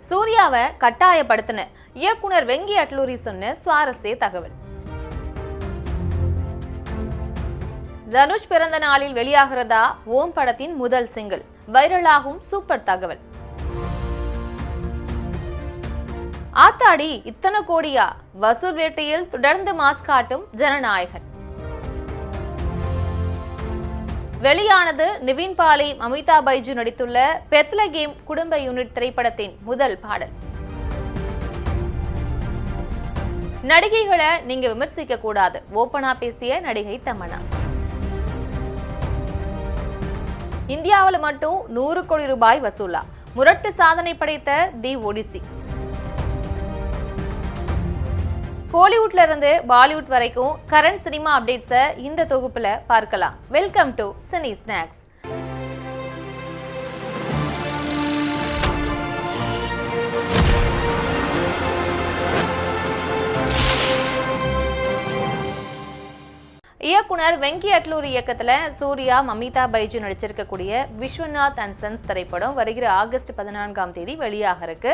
சூர்யாவை கட்டாயப்படுத்தின இயக்குனர் வெங்கி அட்லூரி சொன்ன சுவாரஸ்ய தகவல். தனுஷ் பிறந்த நாளில் வெளியாகிறதா ஓம் படத்தின் முதல் சிங்கிள், வைரலாகும் சூப்பர் தகவல். ஆத்தாடி இத்தனை கோடியா, வசூல் வேட்டையில் தொடர்ந்து மாஸ் காட்டும் ஜனநாயகன். வெளியானது நிவின் பாலி, மமிதா பைஜு நடித்துள்ள பெத்லகேம் குடும்ப யூனிட் திரைப்படத்தின் முதல் பாடல். நடிகைகளை நீங்க விமர்சிக்க கூடாது, ஓபனா பேசிய நடிகை தமன்னா. இந்தியாவில் மட்டும் 100 கோடி ரூபாய் வசூலா, முரட்டு சாதனை படைத்த தி ஒடிசி. ஹாலிவுட்ல இருந்து பாலிவுட் வரைக்கும் கரண்ட் சினிமா அப்டேட்ஸை இந்த தொகுப்புல பார்க்கலாம். Welcome to cine snacks. இயக்குனர் வெங்கி அட்லூரி இயக்கத்துல சூர்யா, மமிதா பைஜு நடிச்சிருக்கக்கூடிய விஸ்வநாத் அண்ட் சன்ஸ் திரைப்படம் வருகிற ஆகஸ்ட் 14 வெளியாக இருக்கு.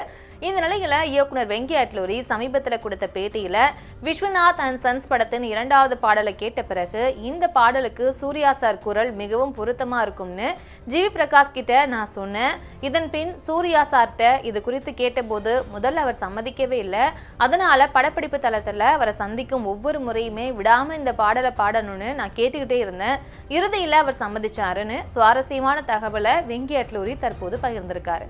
இந்த நிலையில இயக்குனர் வெங்கி அட்லூரி சமீபத்துல கொடுத்த பேட்டியில விஸ்வநாத் அண்ட் சன்ஸ் படத்தின் 2வது பாடலை கேட்ட பிறகு இந்த பாடலுக்கு சூர்யா சார் குரல் மிகவும் பொருத்தமா இருக்கும்னு ஜிவி பிரகாஷ் கிட்ட நான் சொன்னேன். இதன் பின் சூர்யா சார்ட்ட இது குறித்து கேட்டபோது முதல்ல அவர் சம்மதிக்கவே இல்லை. அதனால படப்பிடிப்பு தளத்துல அவரை சந்திக்கும் ஒவ்வொரு முறையுமே விடாம இந்த பாடலை பாடணும்னு நான் கேட்டுக்கிட்டே இருந்தேன். இறுதியில அவர் சம்மதிச்சாருன்னு சுவாரஸ்யமான தகவலை வெங்கி அட்லூரி தற்போது பகிர்ந்திருக்காரு.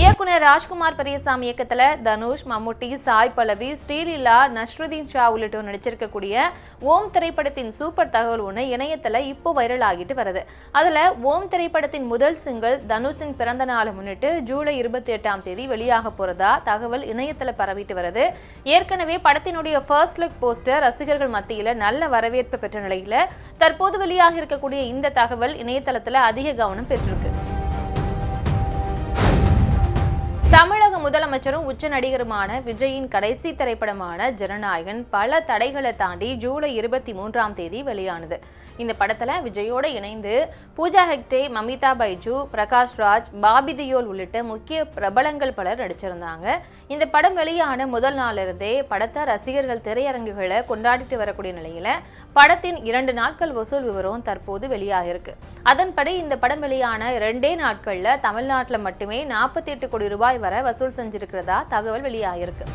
இயக்குனர் ராஜ்குமார் பெரியசாமி இயக்கத்துல தனுஷ், மம்முட்டி, சாய் பல்லவி, ஸ்ரீலீலா, நஸ்ருதீன் ஷா உள்ளிட்டோர் நடிச்சிருக்கக்கூடிய ஓம் திரைப்படத்தின் சூப்பர் தகவல் ஒன்று இணையத்துல இப்போ வைரல் ஆகிட்டு வருது. அதுல ஓம் திரைப்படத்தின் முதல் சிங்கிள் தனுஷின் பிறந்த நாளை முன்னிட்டு ஜூலை 28 வெளியாக போறதா தகவல் இணையத்துல பரவிட்டு வருது. ஏற்கனவே படத்தினுடைய ஃபர்ஸ்ட் லுக் போஸ்டர் ரசிகர்கள் மத்தியில நல்ல வரவேற்பு பெற்ற நிலையில தற்போது வெளியாக இருக்கக்கூடிய இந்த தகவல் இணையதளத்துல அதிக கவனம் பெற்றிருக்கு. தமிழக முதலமைச்சரும் உச்ச நடிகருமான விஜயின் கடைசி திரைப்படமான ஜனநாயகன் பல தடைகளை தாண்டி ஜூலை 23 வெளியானது. இந்த படத்துல விஜயோட இணைந்து பூஜா ஹெக்டே, மமிதா பைஜு, பிரகாஷ் ராஜ், பாபி தியோல் உள்ளிட்ட முக்கிய பிரபலங்கள் பலர் நடிச்சிருந்தாங்க. இந்த படம் வெளியான முதல் நாளிலிருந்தே படத்தை ரசிகர்கள் திரையரங்குகளை கொண்டாடிட்டு வரக்கூடிய நிலையில படத்தின் 2 நாட்கள் வசூல் விவரம் தற்போது வெளியாகிருக்கு. அதன்படி இந்த படம் வெளியான 2 நாட்கள்ல தமிழ்நாட்டில் மட்டுமே 48 கோடி ரூபாய் வரை வசூல் செஞ்சிருக்கிறதா தகவல் வெளியாகிருக்கு.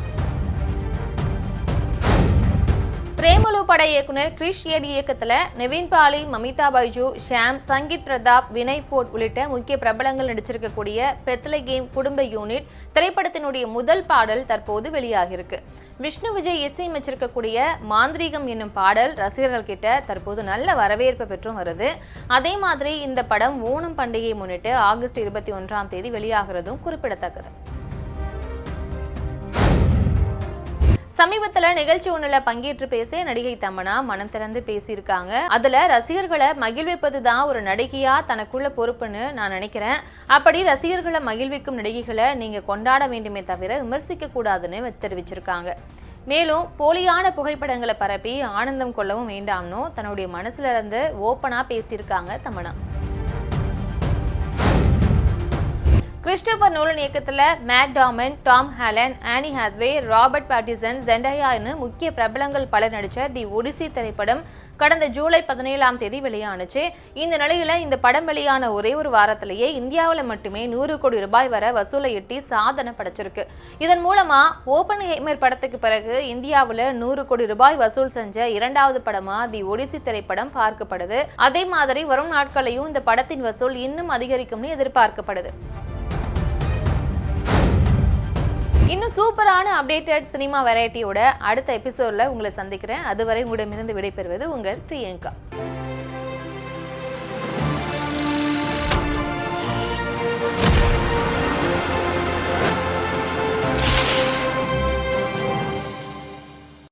பிரேமலு பட இயக்குனர் கிரிஷ் ஏடி இயக்கத்துல நிவின் பாலி, மமிதா பைஜு, ஷாம், சங்கீத் பிரதாப், வினய் ஃபோர்ட் உள்ளிட்ட முக்கிய பிரபலங்கள் நடிச்சிருக்கக்கூடிய பெத்லகேம் குடும்ப யூனிட் திரைப்படத்தினுடைய முதல் பாடல் தற்போது வெளியாகிருக்கு. விஷ்ணு விஜய் இசையமைச்சிருக்கக்கூடிய மாந்திரீகம் என்னும் பாடல் ரசிகர்கள் கிட்ட தற்போது நல்ல வரவேற்பு பெற்றும் வருது. அதே மாதிரி இந்த படம் ஓணம் பண்டிகையை முன்னிட்டு ஆகஸ்ட் 21 வெளியாகிறதும் குறிப்பிடத்தக்கது. சமீபத்துல நிகழ்ச்சி ஒண்ணுல பங்கேற்று பேசிய நடிகை தமன்னா மனம் திறந்து பேசியிருக்காங்க. அதுல ரசிகர்களை மகிழ்விப்பதுதான் ஒரு நடிகையா தனக்குள்ள பொறுப்புன்னு நான் நினைக்கிறேன். அப்படி ரசிகர்களை மகிழ்விக்கும் நடிகைகளை நீங்க கொண்டாட வேண்டுமே தவிர விமர்சிக்க கூடாதுன்னு தெரிவிச்சிருக்காங்க. மேலும் போலியான புகைப்படங்களை பரப்பி ஆனந்தம் கொள்ளவும் வேண்டாம்னு தன்னுடைய மனசுல இருந்து ஓப்பனா பேசியிருக்காங்க தமன்னா. கிறிஸ்டோபர் நோலன் இயக்கத்துல மேட் டாமன், டாம் ஹாலண்ட், ஆனி ஹாத்வே, ராபர்ட் பாட்டிசன், ஜெண்டயான்னு முக்கிய பிரபலங்கள் பலர் நடிச்ச தி ஒடிசி திரைப்படம் கடந்த ஜூலை 17 வெளியானுச்சு. இந்த நிலையில இந்த படம் வெளியான ஒரே ஒரு வாரத்திலேயே இந்தியாவில் மட்டுமே 100 கோடி ரூபாய் வரை வசூலை எட்டி சாதனை படைச்சிருக்கு. இதன் மூலமா ஓப்பன்ஹைமர் படத்துக்கு பிறகு இந்தியாவில் 100 கோடி ரூபாய் வசூல் செஞ்ச 2வது படமா தி ஒடிசி திரைப்படம் பார்க்கப்படுது. அதே மாதிரி வரும் நாட்களையும் இந்த படத்தின் வசூல் இன்னும் அதிகரிக்கும்னு எதிர்பார்க்கப்படுது. இன்னும் சூப்பரான அப்டேட்டட் சினிமா வெரைட்டியோட அடுத்த எபிசோட்ல உங்களை சந்திக்கிறேன். அதுவரை உங்களிடமிருந்து விடைபெறுவது உங்கள் பிரியங்கா.